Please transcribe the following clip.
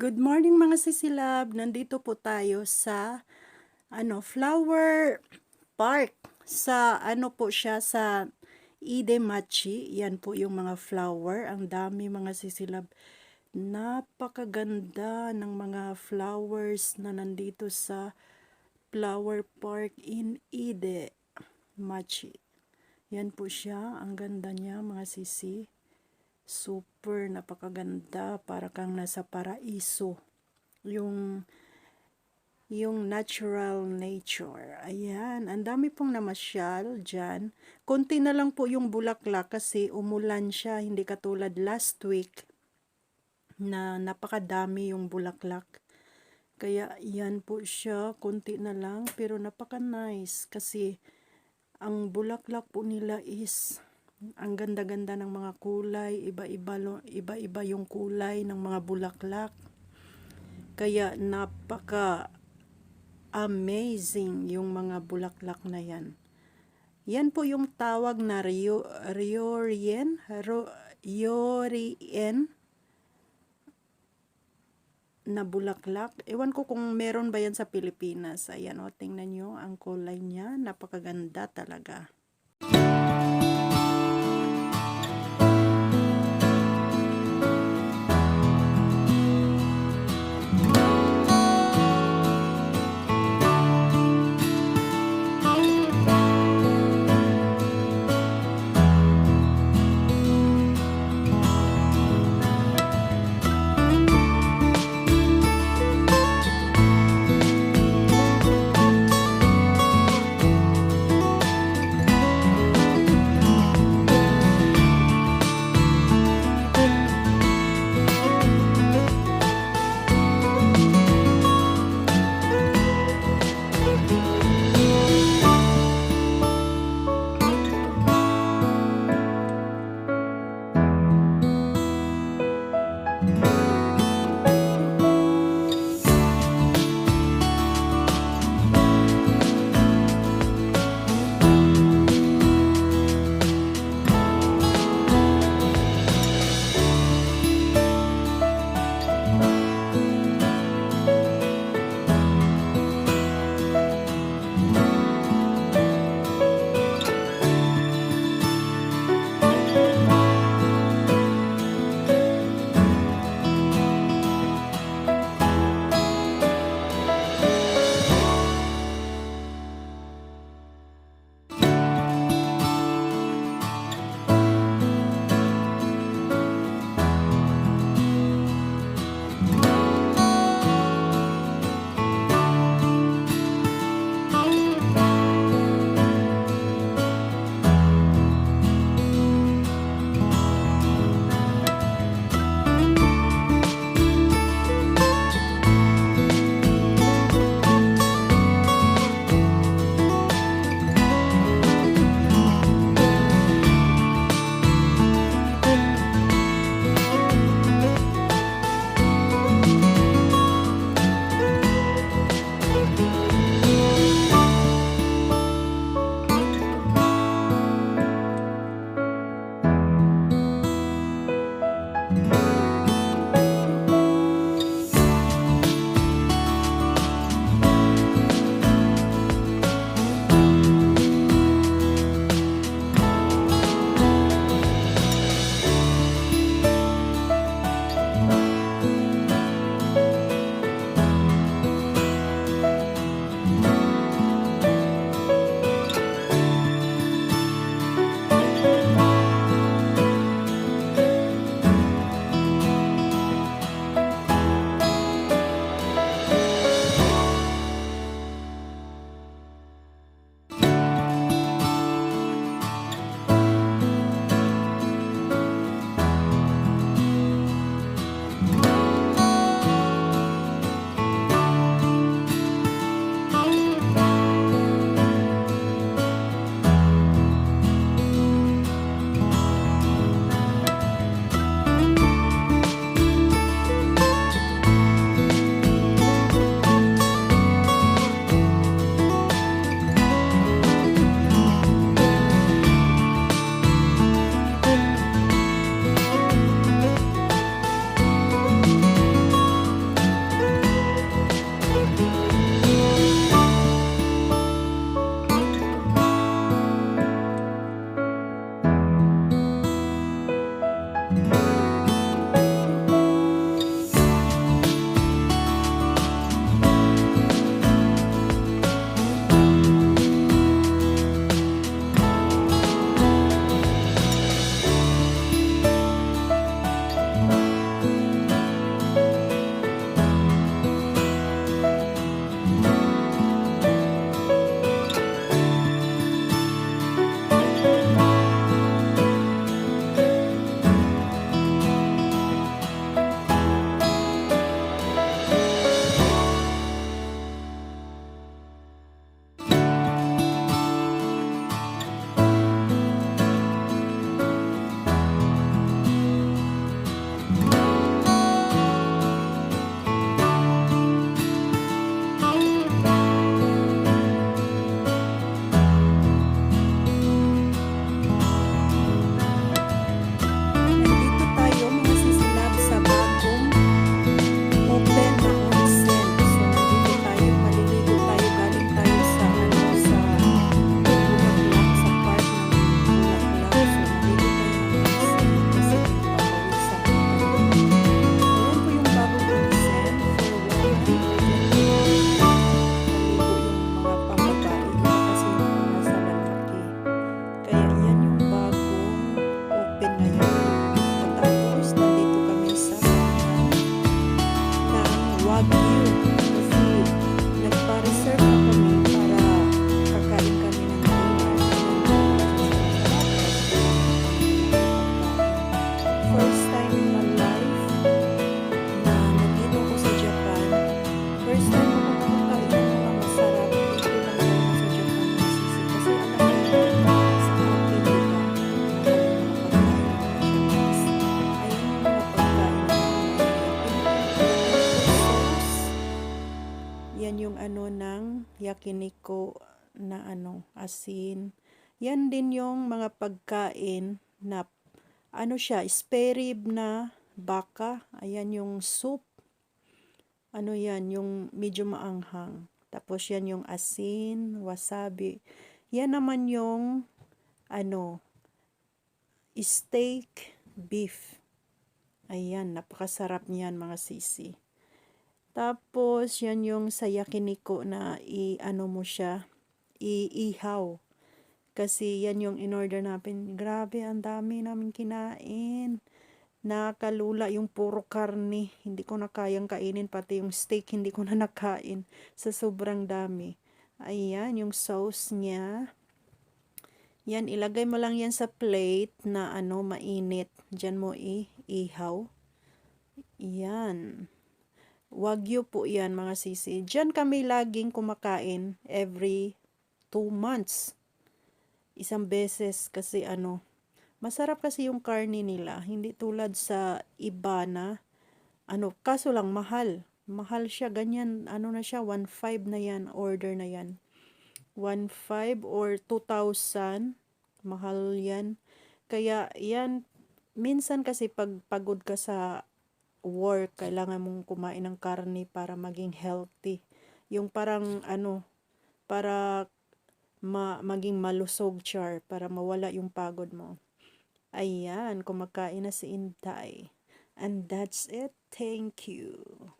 Good morning mga sisilab. Nandito po tayo sa flower park. Sa po siya sa Idemachi. Yan po yung mga flower. Ang dami mga sisilab. Napakaganda ng mga flowers na nandito sa flower park in Idemachi. Yan po siya. Ang ganda niya mga sisi. Super napakaganda, para kang nasa paraiso. Yung natural nature. Ayan, ang dami pong namasyal dyan. Konti na lang po yung bulaklak kasi umulan siya, hindi katulad last week na napakadami yung bulaklak. Kaya yan po siya, konti na lang, pero napaka nice kasi ang bulaklak po nila is ang ganda-ganda ng mga kulay, iba-iba yung kulay ng mga bulaklak. Kaya napaka amazing yung mga bulaklak na yan. Yan po yung tawag na Ryorien na bulaklak. Ewan ko kung meron ba yan sa Pilipinas. Ayan o, tingnan nyo ang kulay niya. Napakaganda talaga. Wagyu. Kasi nagpa-reserve na kami para kakain kami ng dinner. First time in my life na nandito ko sa Japan. First time ako makakain ng mga masarap dito lang tayo sa Japan na sisi. Kasi alam mo sa akin, diba? Mahal yung mga pagkain ng mga Japanese. Ayan yung mga pagkain ng mga sauce. Yan yung ano ng yakiniko na asin. Yan din yung mga pagkain na ano siya, spare rib na baka. Ayan yung soup. Ano yan, yung medyo maanghang. Tapos yan yung asin, wasabi. Yan naman yung steak beef. Ayan, napakasarap niyan mga sisi. Tapos yan yung sa yakiniko na mo siya, iihaw. Kasi yan yung in-order namin. Grabe, ang dami namin kinain. Nakalula yung puro karne. Hindi ko na kayang kainin. Pati yung steak, hindi ko na nakain. Sa sobrang dami. Ayan, yung sauce niya. Yan, ilagay mo lang yan sa plate na mainit. Diyan mo ihaw. Yan. Wagyu po yan mga sisi. Diyan kami laging kumakain every 2 months. Isang beses kasi masarap kasi yung karne nila. Hindi tulad sa iba na kaso lang mahal. Mahal siya, ganyan, na siya, 1,500 na yan, order na yan. 1,500 or 2,000, mahal yan. Kaya yan, minsan kasi pag pagod ka sa work, kailangan mong kumain ng karne para maging healthy. Yung parang para maging malusog para mawala yung pagod mo. Ayan, kumakain na si Inday. And that's it. Thank you.